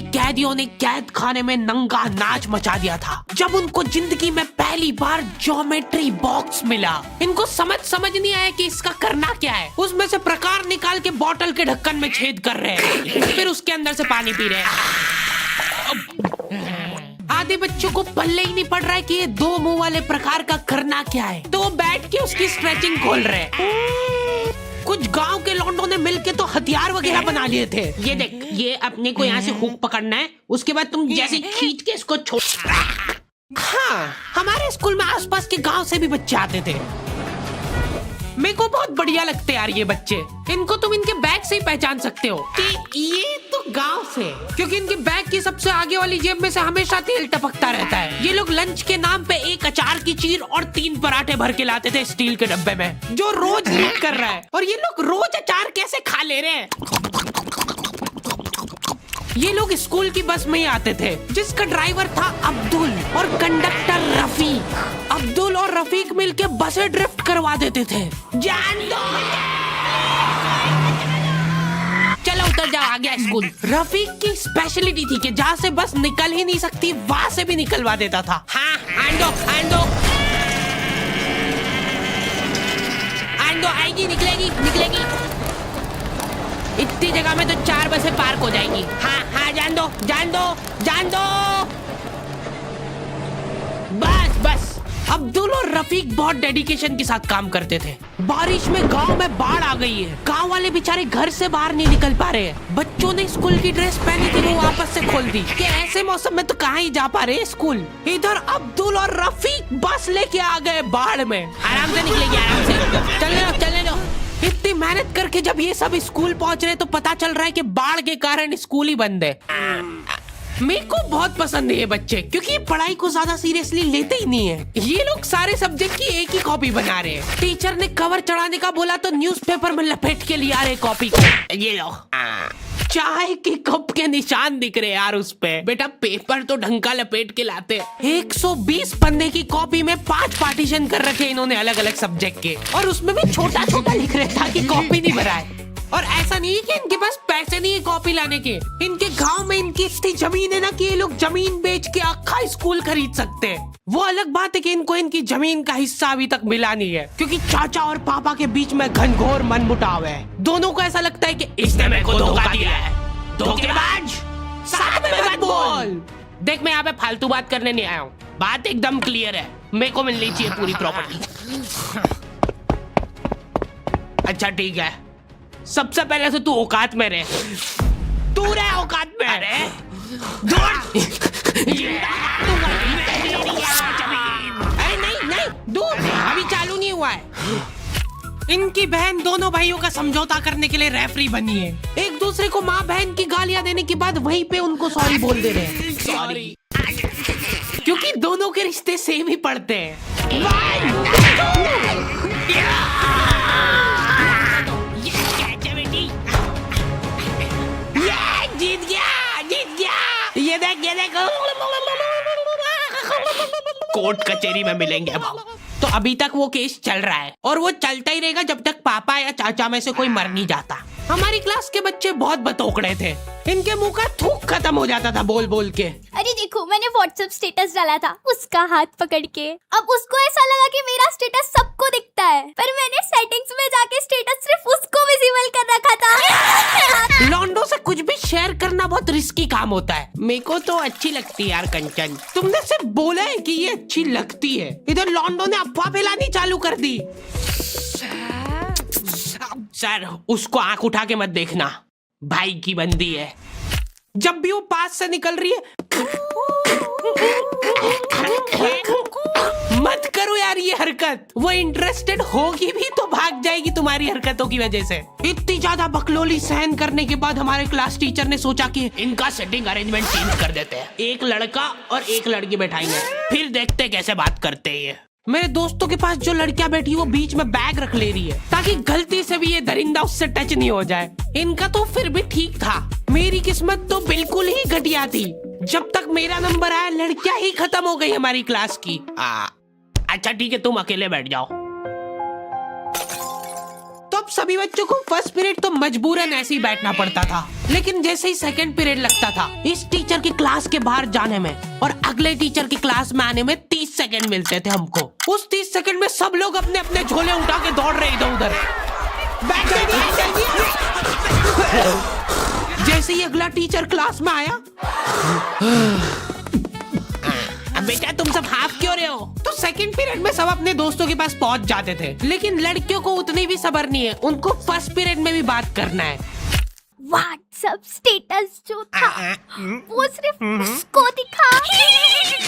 कैदियों ने कैद खाने में नंगा नाच मचा दिया था जब उनको जिंदगी में पहली बार ज्योमेट्री बॉक्स मिला। इनको समझ नहीं आया कि इसका करना क्या है। उसमें से प्रकार निकाल के बोतल के ढक्कन में छेद कर रहे हैं, फिर उसके अंदर से पानी पी रहे हैं। आधे बच्चों को पल्ले ही नहीं पड़ रहा है कि ये दो मुंह वाले प्रकार का करना क्या है, तो वो बैठ के उसकी स्ट्रेचिंग खोल रहे हैं। कुछ गांव के लौंडों ने मिलके तो हथियार वगैरह बना लिए थे। ये देख, ये अपने को यहाँ से हुक पकड़ना है, उसके बाद तुम जैसे खींच के इसको छोड़। हाँ, हमारे स्कूल में आसपास के गांव से भी बच्चे आते थे। मेरे को बहुत बढ़िया लगते यार ये बच्चे। इनको तुम इनके बैग से ही पहचान सकते हो कि ये तो गांव से, क्योंकि इनके बैग की सबसे आगे वाली जेब में से हमेशा तेल टपकता रहता है। ये लोग लंच के नाम पे एक अचार की चीर और 3 पराठे भर के लाते थे स्टील के डब्बे में, जो रोज लीक कर रहा है। और ये लोग रोज अचार कैसे खा ले रहे हैं। ये लोग स्कूल की बस में ही आते थे, जिसका ड्राइवर था अब्दुल और कंडक्टर रफीक। अब्दुल और रफीक मिलके बसें ड्रिफ्ट करवा देते थे। जान दो, चलो उतर जाओ, आ गया स्कूल। रफीक की स्पेशलिटी थी कि जहाँ से बस निकल ही नहीं सकती वहाँ से भी निकलवा देता था। हाँ, आंदो आएगी, निकलेगी। इतनी जगह में तो 4 बसें पार्क हो जाएंगी। हाँ, जान दो। बस। अब्दुल और रफीक बहुत डेडिकेशन के साथ काम करते थे। बारिश में गांव में बाढ़ आ गई है। गांव वाले बेचारे घर से बाहर नहीं निकल पा रहे हैं। बच्चों ने स्कूल की ड्रेस पहनी थी, वो वापस से खोल दी कि ऐसे मौसम में तो कहाँ ही जा पा रहे हैं स्कूल। इधर अब्दुल और रफीक बस लेके आ गए बाढ़ में। आराम से निकलेगी, आराम से। चलने दो। इतनी मेहनत करके जब ये सब स्कूल पहुंच रहे तो पता चल रहा है कि बाढ़ के कारण स्कूल ही बंद है। मेरे को बहुत पसंद है ये बच्चे, क्योंकि ये पढ़ाई को ज्यादा सीरियसली लेते ही नहीं है। ये लोग सारे सब्जेक्ट की एक ही कॉपी बना रहे हैं। टीचर ने कवर चढ़ाने का बोला तो न्यूज़पेपर में लपेट के लिया रहे कॉपी को। ये लो, चाय के कप के निशान दिख रहे यार उस पे। बेटा पेपर तो ढंग का लपेट के लाते। 120 पन्ने की कॉपी में 5 पार्टीशन कर रखे इन्होंने अलग अलग सब्जेक्ट के, और उसमें भी छोटा लिख रहे ताकि कॉपी नहीं भराए। और ऐसा नहीं है कि इनके पास पैसे नहीं है कॉपी लाने के। इनके गांव में इनकी इतनी जमीन है ना कि ये लोग जमीन बेच के आखा स्कूल खरीद सकते हैं। वो अलग बात है कि इनको इनकी जमीन का हिस्सा अभी तक मिला नहीं है, क्योंकि चाचा और पापा के बीच में घनघोर मनमुटाव है। दोनों को ऐसा लगता है कि इसने मेरे को धोखा दिया है। धोखेबाज, साथ में मत बोल। देख, मैं यहाँ पे फालतू बात करने नहीं आया हूँ। बात एकदम क्लियर है, मेरे को मिलनी चाहिए पूरी प्रॉपर्टी। अच्छा ठीक है, सबसे पहले तो तू औकात में रहे। तू रहे औकात में। अरे नहीं, दूर, अभी चालू नहीं हुआ है। इनकी बहन दोनों भाइयों का समझौता करने के लिए रेफरी बनी है। एक दूसरे को माँ बहन की गालियां देने के बाद वहीं पे उनको सॉरी बोल दे रहे हैं। सॉरी, क्योंकि दोनों के रिश्ते सेम ही पड़ते हैं। जीत गया। ये देख कोर्ट कचहरी में मिलेंगे अब। तो अभी तक वो केस चल रहा है और वो चलता ही रहेगा जब तक पापा या चाचा में से कोई मर नहीं जाता। हमारी क्लास के बच्चे बहुत बतौकड़े थे। इनके मुंह का थूक खत्म हो जाता था बोल के। अरे देखो, मैंने व्हाट्सएप स्टेटस डाला था उसका हाथ पकड़ के। अब उसको ऐसा लगा कि मेरा स्टेटस सबको दिखता है, पर मैंने सेटिंग्स में जाके स्टेटस सिर्फ उसको विजिबल कर रखा था। लॉन्डो से कुछ भी शेयर करना बहुत रिस्की काम होता है। मेरे को तो अच्छी लगती है यार कंचन। तुमने सिर्फ बोला है कि ये अच्छी लगती है, इधर लॉन्डो ने अफवाह फैलानी चालू कर दी। सर, उसको आंख उठा के मत देखना, भाई की बंदी है। जब भी वो पास से निकल रही है मत करो यार ये हरकत। वो इंटरेस्टेड होगी भी तो भाग जाएगी तुम्हारी हरकतों की वजह से। इतनी ज्यादा बकलोली सहन करने के बाद हमारे क्लास टीचर ने सोचा कि इनका सेटिंग अरेंजमेंट चेंज कर देते हैं। एक लड़का और एक लड़की बैठाएंगे, फिर देखते कैसे बात करते हैं ये। मेरे दोस्तों के पास जो लड़कियां बैठी वो बीच में बैग रख ले रही है ताकि गलती से भी ये दरिंदा उससे टच नहीं हो जाए। इनका तो फिर भी ठीक था, मेरी किस्मत तो बिल्कुल ही घटिया थी। जब तक मेरा नंबर आया लड़कियां ही खत्म हो गई हमारी क्लास की। अच्छा ठीक है, तुम अकेले बैठ जाओ। तो अब सभी बच्चों को फर्स्ट पीरियड तो मजबूरन ऐसे ही बैठना पड़ता था, लेकिन जैसे ही सेकंड पीरियड लगता था इस टीचर की क्लास के बाहर जाने में और अगले टीचर की क्लास में आने में 30 सेकंड मिलते थे हमको। उस 30 सेकंड में सब लोग अपने अपने झोले उठा के दौड़ रहे इधर उधर। जैसे ही अगला टीचर क्लास में आया, बेटा तुम सब हाफ क्यों रहे हो? तो सेकंड पीरियड में सब अपने दोस्तों के पास पहुंच जाते थे, लेकिन लड़कियों को उतनी भी सब्र नहीं है, उनको फर्स्ट पीरियड में भी बात करना है। व्हाट्सएप स्टेटस जो था वो सिर्फ उसको दिखा।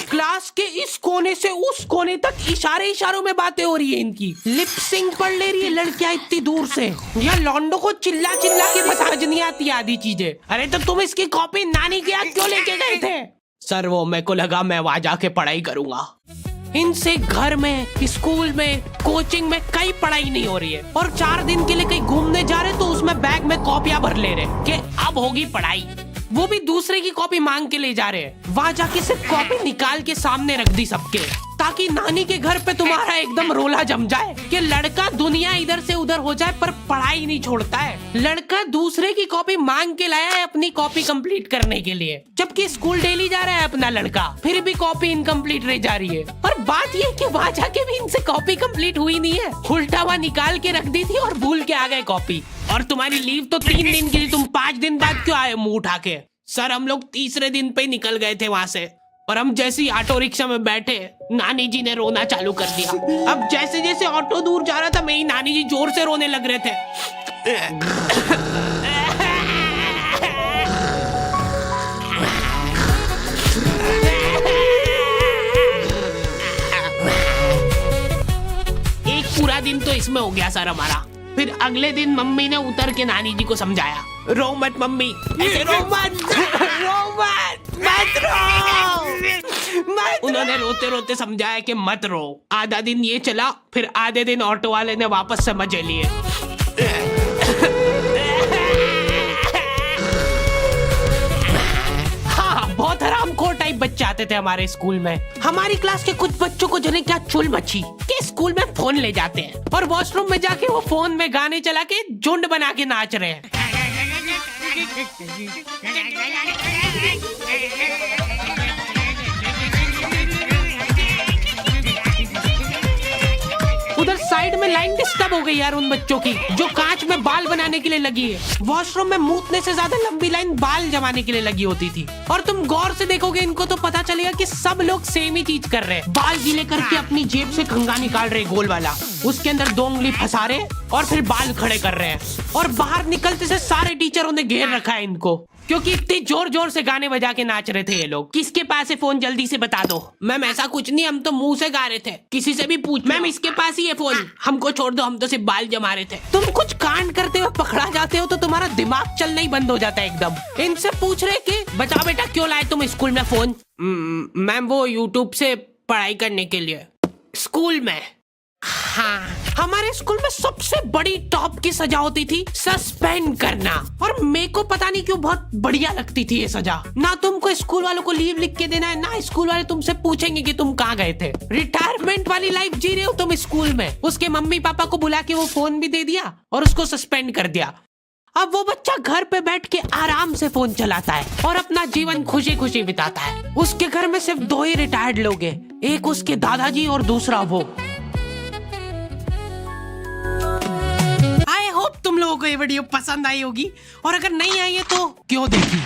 क्लास के इस कोने से उस कोने तक इशारों में बातें हो रही है इनकी। लिप सिंक पढ़ ले रही है लड़कियां इतनी दूर से। या लौंडो को चिल्ला चिल्ला के मसाज नहीं आती आधी चीजें। अरे तो तुम इसकी कॉपी नानी के यहाँ क्यों लेके गए थे? सर वो मेरे को लगा मैं वहां जाके पढ़ाई करूंगा। इनसे घर में, स्कूल में, कोचिंग में कई पढ़ाई नहीं हो रही है और 4 दिन के लिए कहीं घूमने जा रहे तो उसमें बैग में कॉपियां भर ले रहे कि अब होगी पढ़ाई। वो भी दूसरे की कॉपी मांग के ले जा रहे हैं। वहां जाके सिर्फ कॉपी निकाल के सामने रख दी सबके, ताकि नानी के घर पे तुम्हारा एकदम रोला जम जाए कि लड़का दुनिया इधर से उधर हो जाए पर पढ़ाई नहीं छोड़ता है। लड़का दूसरे की कॉपी मांग के लाया है अपनी कॉपी कंप्लीट करने के लिए, जबकि स्कूल डेली जा रहा है अपना लड़का, फिर भी कॉपी इनकम्प्लीट रह जा रही है। और बात ये कि वहां जाके भी इनसे कॉपी कंप्लीट हुई नहीं है, उल्टा हुआ निकाल के रख दी थी और भूल के आ गए कॉपी। और तुम्हारी लीव तो 3 दिन की थी, तुम 5 दिन बाद क्यों आए मुंह उठा के? सर हम लोग तीसरे दिन पे ही निकल गए थे वहां से, और हम जैसे ही ऑटो रिक्शा में बैठे नानी जी ने रोना चालू कर दिया। अब जैसे जैसे ऑटो दूर जा रहा था मेरी नानी जी जोर से रोने लग रहे थे। एक पूरा दिन तो इसमें हो गया सर हमारा। फिर अगले दिन मम्मी ने उतर के नानी जी को समझाया, रो मत मम्मी, ऐसे रो मत, मत रो। उन्होंने रोते रोते समझाया कि मत रो। आधा दिन ये चला, फिर आधे दिन ऑटो वाले ने वापस से मजे लिए। हाँ, बहुत हरामखोर टाइप बच्चे आते थे हमारे स्कूल में। हमारी क्लास के कुछ बच्चों को जने क्या चुल मची कि स्कूल में फोन ले जाते हैं और वॉशरूम में जाके वो फोन में गाने चला के झुंड बना के नाच रहे हैं। उधर साइड में लाइन डिस्टर्ब हो गई यार उन बच्चों की जो कांच में बाल बनाने के लिए लगी है। वॉशरूम में मूतने से ज्यादा लंबी लाइन बाल जमाने के लिए लगी होती थी। और तुम गौर से देखोगे इनको तो पता चलेगा कि सब लोग सेम ही चीज कर रहे हैं। बाल गीले करके अपनी जेब से कंघा निकाल रहे गोल वाला, उसके अंदर 2 उंगली फंसा रहे और फिर बाल खड़े कर रहे हैं। और बाहर निकलते से सारे टीचरों ने घेर रखा है इनको, क्योंकि इतनी जोर जोर से गाने बजा के नाच रहे थे ये लोग। किसके पास है फोन, जल्दी से बता दो। मैम ऐसा कुछ नहीं, हम तो मुंह से गा रहे थे। किसी से भी पूछ, मैम इसके पास ही है फोन, हमको छोड़ दो, हम तो सिर्फ बाल जमा रहे थे। तुम कुछ कांड करते हुए पकड़ा जाते हो तो तुम्हारा दिमाग चलना ही बंद हो जाता है एकदम। इनसे पूछ रहे कि बताओ बेटा क्यों लाए तुम स्कूल में फोन? मैम वो यूट्यूब से पढ़ाई करने के लिए। स्कूल में? हाँ, हमारे स्कूल में सबसे बड़ी टॉप की सजा होती थी सस्पेंड करना, और मेरे को पता नहीं क्यों बहुत बढ़िया लगती थी ये सजा। ना तुमको स्कूल वालों को लीव लिख के देना है, ना स्कूल वाले तुमसे पूछेंगे कि तुम कहाँ गए थे। रिटायरमेंट वाली लाइफ जी रहे हो तुम स्कूल में। उसके मम्मी पापा को बुला के वो फोन भी दे दिया और उसको सस्पेंड कर दिया। अब वो बच्चा घर पे बैठ के आराम से फोन चलाता है और अपना जीवन खुशी खुशी बिताता है। उसके घर में सिर्फ 2 ही रिटायर्ड लोग हैं, एक उसके दादाजी और दूसरा वो। आई होप तुम लोगों को ये वीडियो पसंद आई होगी, और अगर नहीं आई है तो क्यों देखी।